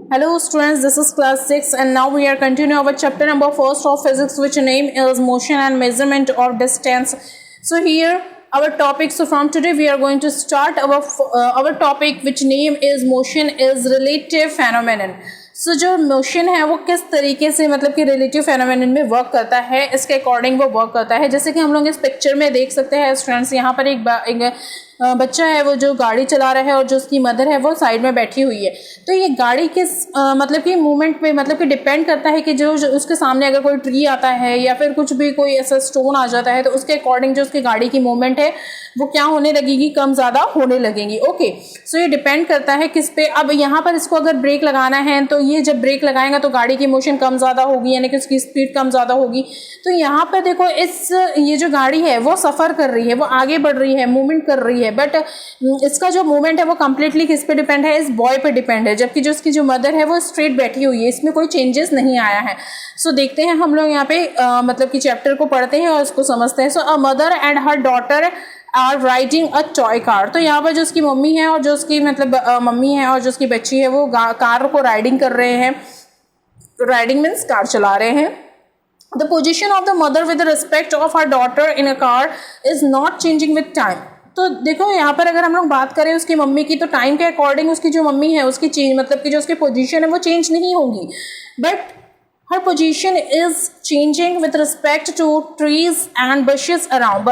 Hello students, this is class 6 and now we are continuing our chapter number 1st of physics, which name is motion and measurement of distance. So here our topic, so from today we are going to start our topic which name is motion is relative phenomenon. सो जो motion है वो किस तरीके से मतलब कि relative phenomenon में work करता है, इसके अकॉर्डिंग वो वर्क करता है। जैसे कि हम लोग इस पिक्चर में देख सकते हैं स्टूडेंट्स, यहाँ पर एक बच्चा है वो जो गाड़ी चला रहा है और जो उसकी मदर है वो साइड में बैठी हुई है। तो ये गाड़ी किस मतलब कि मूवमेंट पे मतलब कि डिपेंड करता है कि जो उसके सामने अगर कोई ट्री आता है या फिर कुछ भी कोई ऐसा स्टोन आ जाता है तो उसके अकॉर्डिंग जो उसकी गाड़ी की मूवमेंट है वो क्या होने लगेगी, कम ज़्यादा होने लगेंगी। ओके, सो ये डिपेंड करता है किस पे। अब यहाँ पर इसको अगर ब्रेक लगाना है तो ये जब ब्रेक लगाएगा तो गाड़ी की मोशन कम ज़्यादा होगी, यानी कि उसकी स्पीड कम ज़्यादा होगी। तो यहाँ पर देखो ये जो गाड़ी है वो सफ़र कर रही है, वो आगे बढ़ रही है, मूवमेंट कर रही है, बट इसका जो मूवमेंट है वो कम्प्लीटली किस पे डिपेंड है, इस बॉय पे डिपेंड है। जबकि जो उसकी जो मदर है वो स्ट्रेट बैठी हुई है, इसमें कोई चेंजेस नहीं आया है। सो देखते हैं हम लोग यहाँ पे मतलब कि चैप्टर को पढ़ते हैं और उसको समझते हैं। So a mother and her daughter are riding a toy car. तो यहाँ पर जो उसकी मम्मी है और जो उसकी मतलब मम्मी है और जो उसकी बच्ची है वो कार को राइडिंग कर रहे हैं। राइडिंग मीन्स कार चला रहे हैं। The position of the mother with respect of her daughter in a car is not changing with time. तो देखो यहाँ पर अगर हम लोग बात करें उसकी मम्मी की, तो टाइम के अकॉर्डिंग उसकी जो मम्मी है उसकी चेंज मतलब कि जो उसकी पोजीशन है वो चेंज नहीं होगी, but her position is changing with respect to trees and bushes around।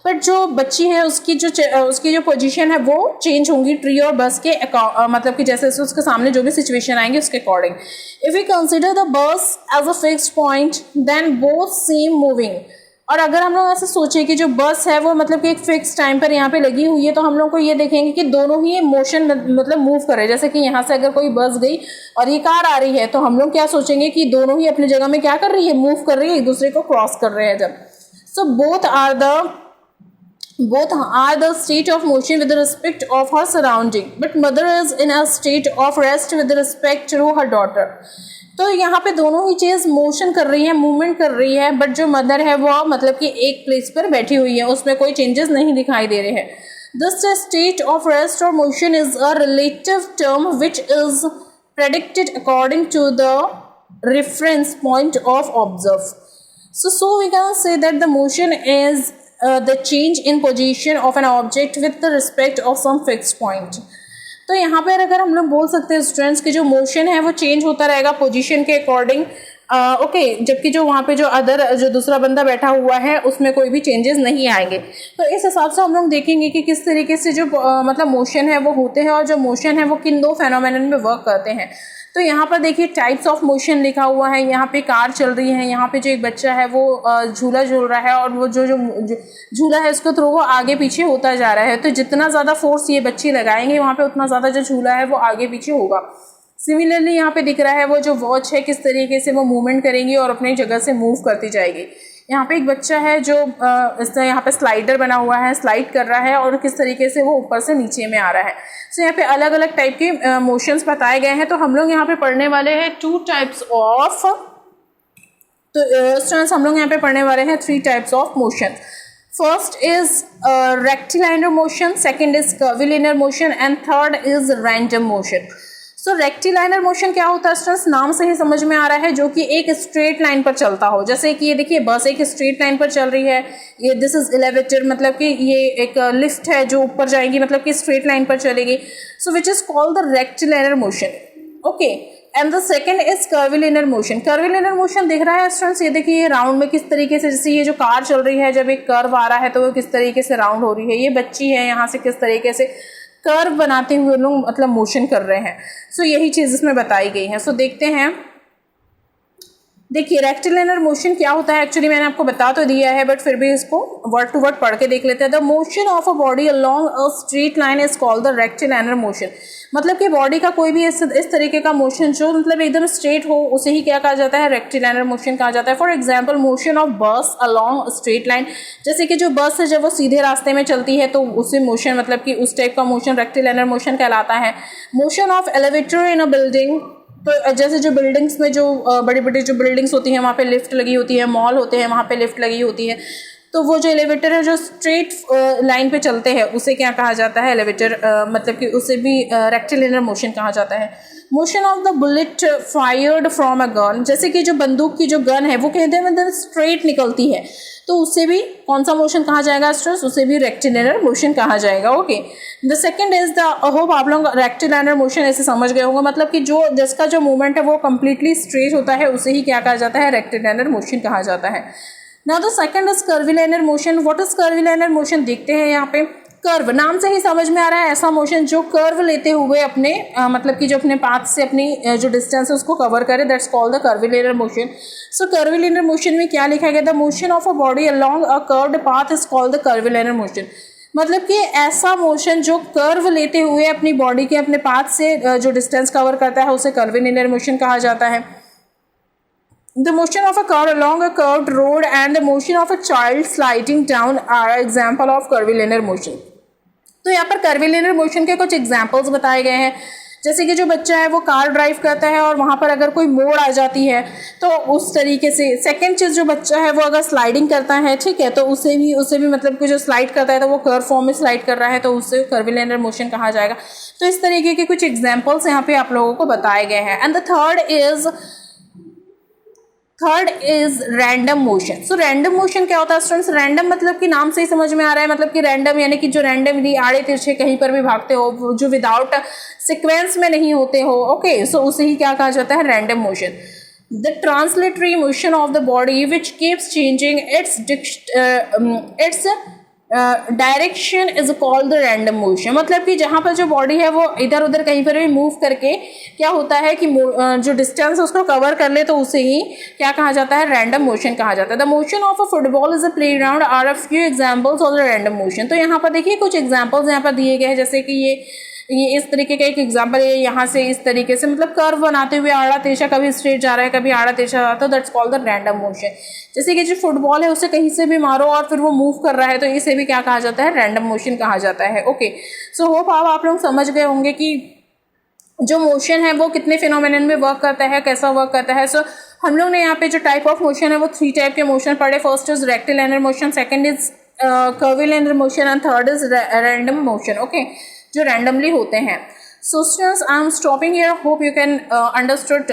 But जो बच्ची है उसकी जो पोजीशन है वो चेंज होंगी ट्री और बस के मतलब कि जैसे उसके सामने जो भी सिचुएशन आएंगे उसके according. If we consider the bus as a fixed point then both same moving. और अगर हम लोग ऐसे सोचें कि जो बस है वो मतलब कि एक फिक्स टाइम पर यहाँ पे लगी हुई है, तो हम लोग को ये देखेंगे कि दोनों ही मोशन मतलब मूव करे। जैसे कि यहाँ से अगर कोई बस गई और ये कार आ रही है तो हम लोग क्या सोचेंगे कि दोनों ही अपनी जगह में क्या कर रही है, मूव कर रही है, एक दूसरे को क्रॉस कर रहे हैं जब। So both are the state of motion with respect of her surrounding, but mother is in a state of rest with respect to her daughter. तो यहाँ पे दोनों ही चीज़ मोशन कर रही है, मूवमेंट कर रही है, बट जो मदर है वो मतलब कि एक प्लेस पर बैठी हुई है, उसमें कोई चेंजेस नहीं दिखाई दे रहे हैं। दिस स्टेट ऑफ रेस्ट और motion is a relative term which is predicted according to the reference point of observe. So we can say that the motion is the change in position of an object with the respect of some fixed point। तो यहाँ पर अगर हम लोग बोल सकते हैं students की जो मोशन है वो चेंज होता रहेगा पोजीशन के अकॉर्डिंग। ओके, जबकि जो वहाँ पे जो दूसरा बंदा बैठा हुआ है उसमें कोई भी चेंजेस नहीं आएंगे। तो इस हिसाब से हम लोग देखेंगे कि किस तरीके से जो मतलब मोशन है वो होते हैं और जो मोशन है वो किन दो फेनोमेनन में वर्क करते हैं। तो यहाँ पर देखिए टाइप्स ऑफ मोशन लिखा हुआ है। यहाँ पे कार चल रही है, यहाँ पे जो एक बच्चा है वो झूला झूल रहा है और वो जो झूला है उसको थ्रू वो आगे पीछे होता जा रहा है। तो जितना ज़्यादा फोर्स ये बच्चे लगाएंगे वहाँ पे उतना ज़्यादा जो झूला है वो आगे पीछे होगा। सिमिलरली यहाँ पे दिख रहा है वो जो वॉच है किस तरीके से वो मूवमेंट करेंगी और अपनी जगह से मूव करती जाएगी। यहाँ पे एक बच्चा है जो यहाँ पे स्लाइडर बना हुआ है, स्लाइड कर रहा है और किस तरीके से वो ऊपर से नीचे में आ रहा है। सो यहाँ पे अलग अलग टाइप के मोशंस बताए गए हैं। तो हम लोग यहाँ पे पढ़ने वाले हैं टू टाइप्स ऑफ, तो स्टूडेंट्स हम लोग यहाँ पे पढ़ने वाले हैं 3 types of motion. First is rectilinear motion, second is curvilinear motion and third is random motion. So rectilinear motion क्या होता है स्टूडेंट्स, नाम से ही समझ में आ रहा है, जो कि एक स्ट्रेट लाइन पर चलता हो। जैसे कि ये देखिए बस एक स्ट्रेट लाइन पर चल रही है, ये दिस इज एलिवेटर मतलब कि ये एक लिफ्ट है जो ऊपर जाएगी मतलब कि स्ट्रेट लाइन पर चलेगी। So which is called the rectilinear motion. Okay, and the second is curvilinear motion. Curvilinear motion दिख रहा है स्टूडेंट्स, ये देखिए ये राउंड में किस तरीके से, जैसे ये जो कार चल रही है जब एक कर्व आ रहा है तो वो किस तरीके से राउंड हो रही है। ये बच्ची है यहाँ से किस तरीके से कर्व बनाते हुए लोग मतलब मोशन कर रहे हैं। सो यही चीज़ इसमें बताई गई है। सो देखते हैं, देखिए रेक्टिलाइनर मोशन क्या होता है। एक्चुअली मैंने आपको बता तो दिया है बट फिर भी इसको वर्ड टू वर्ड पढ़ के देख लेते हैं। The motion of a body along a straight line is called the rectilinear motion. मतलब कि बॉडी का कोई भी इस तरीके का मोशन जो मतलब एकदम स्ट्रेट हो उसे ही क्या कहा जाता है, रेक्टिलाइनर मोशन कहा जाता है। फॉर एग्जाम्पल मोशन ऑफ बस अलोंग स्ट्रेट लाइन, जैसे कि जो बस है जब वो सीधे रास्ते में चलती है तो उसे मोशन मतलब कि उस टाइप का मोशन रेक्टिलाइनर मोशन कहलाता है। Motion of elevator in a building, तो जैसे जो बिल्डिंग्स में जो बड़ी बड़ी जो बिल्डिंग्स होती हैं वहाँ पे लिफ्ट लगी होती है, मॉल होते हैं वहाँ पे लिफ्ट लगी होती है, तो वो जो एलिवेटर है जो स्ट्रेट लाइन पे चलते हैं उसे क्या कहा जाता है, एलिवेटर, मतलब कि उसे भी रेक्टिलिनियर मोशन कहा जाता है। Motion of the bullet fired from a gun, जैसे कि जो बंदूक की जो गन है वो कहते हैं मतलब स्ट्रेट निकलती है, तो उससे भी कौन सा मोशन कहा जाएगा स्टूडेंट्स, उसे भी रेक्टिलिनियर मोशन कहा जाएगा। Okay, the second is the, hope आप लोग रेक्टिलिनियर मोशन ऐसे समझ गए होंगे, मतलब कि जो जिसका जो मूवमेंट है वो कंप्लीटली स्ट्रेट होता है उसे ही क्या कहा जाता है, रेक्टिलिनियर मोशन कहा जाता है। Now the second is curvilinear motion. What is curvilinear motion, देखते हैं यहाँ पे। कर्व, नाम से ही समझ में आ रहा है ऐसा मोशन जो कर्व लेते हुए अपने मतलब कि जो अपने पाथ से अपनी जो डिस्टेंस है उसको कवर करे, that's called the curvilinear motion. So curvilinear motion में क्या लिखा गया, the motion of a body along a curved path is called the curvilinear motion. मतलब कि ऐसा मोशन जो कर्व लेते हुए अपनी बॉडी के अपने पाथ से जो डिस्टेंस कवर करता है उसे कर्विलिनियर मोशन कहा जाता है। The motion of a car along a curved road and the motion of a child sliding down are example of curvilinear motion. तो यहाँ पर कर्विलिनियर मोशन के कुछ एग्जाम्पल्स बताए गए हैं, जैसे कि जो बच्चा है वो कार ड्राइव करता है और वहाँ पर अगर कोई मोड़ आ जाती है तो उस तरीके से। सेकंड चीज़, जो बच्चा है वो अगर स्लाइडिंग करता है, ठीक है, तो उसे भी मतलब कि जो स्लाइड करता है तो वो कर्व फॉर्म में स्लाइड कर रहा है तो उससे कर्विलिनियर मोशन कहा जाएगा। तो इस तरीके के कुछ एग्जाम्पल्स यहाँ पे आप लोगों को बताए गए हैं। And the third is random motion. So random motion क्या होता है स्टूडेंट्स, रैंडम मतलब कि नाम से ही समझ में आ रहा है, मतलब कि रैंडम यानी कि जो रैंडमली आड़े तिरछे कहीं पर भी भागते हो, जो विदाउट सीक्वेंस में नहीं होते हो। ओके, सो उसे ही क्या कहा जाता है, random motion. The translatory motion of the body which keeps changing its direction is called the random motion. मतलब कि जहाँ पर जो बॉडी है वो इधर उधर कहीं पर भी मूव करके क्या होता है कि जो डिस्टेंस है उसको कवर कर ले तो उसे ही क्या कहा जाता है, रैंडम मोशन कहा जाता है। The motion of a football is a play ground are a few examples of the random motion. तो यहाँ पर देखिए कुछ एग्जाम्पल्स यहाँ पर दिए गए हैं, जैसे कि ये इस तरीके का एक एग्जाम्पल है, यहाँ से इस तरीके से मतलब कर्व बनाते हुए आड़ा तिरछा, कभी स्ट्रेट जा रहा है कभी आड़ा तिरछा जा रहा है, तो that's called the random motion. जैसे कि जो फुटबॉल है उसे कहीं से भी मारो और फिर वो मूव कर रहा है तो इसे भी क्या कहा जाता है, रैंडम मोशन कहा जाता है। ओके, सो होप आप लोग समझ गए होंगे कि जो मोशन है वो कितने फिनोमेनन में वर्क करता है, कैसा वर्क करता है। सो हम लोग ने यहाँ पे जो टाइप ऑफ मोशन है वो 3 टाइप के मोशन पढ़े। First is rectilinear motion, second is curvilinear motion and third is random motion. Okay, जो रैंडमली होते हैं। So students, I am stopping here. Hope you can understood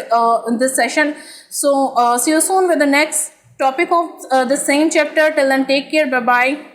this session. So see you soon with the next topic of the same chapter. Till then, take care. Bye bye.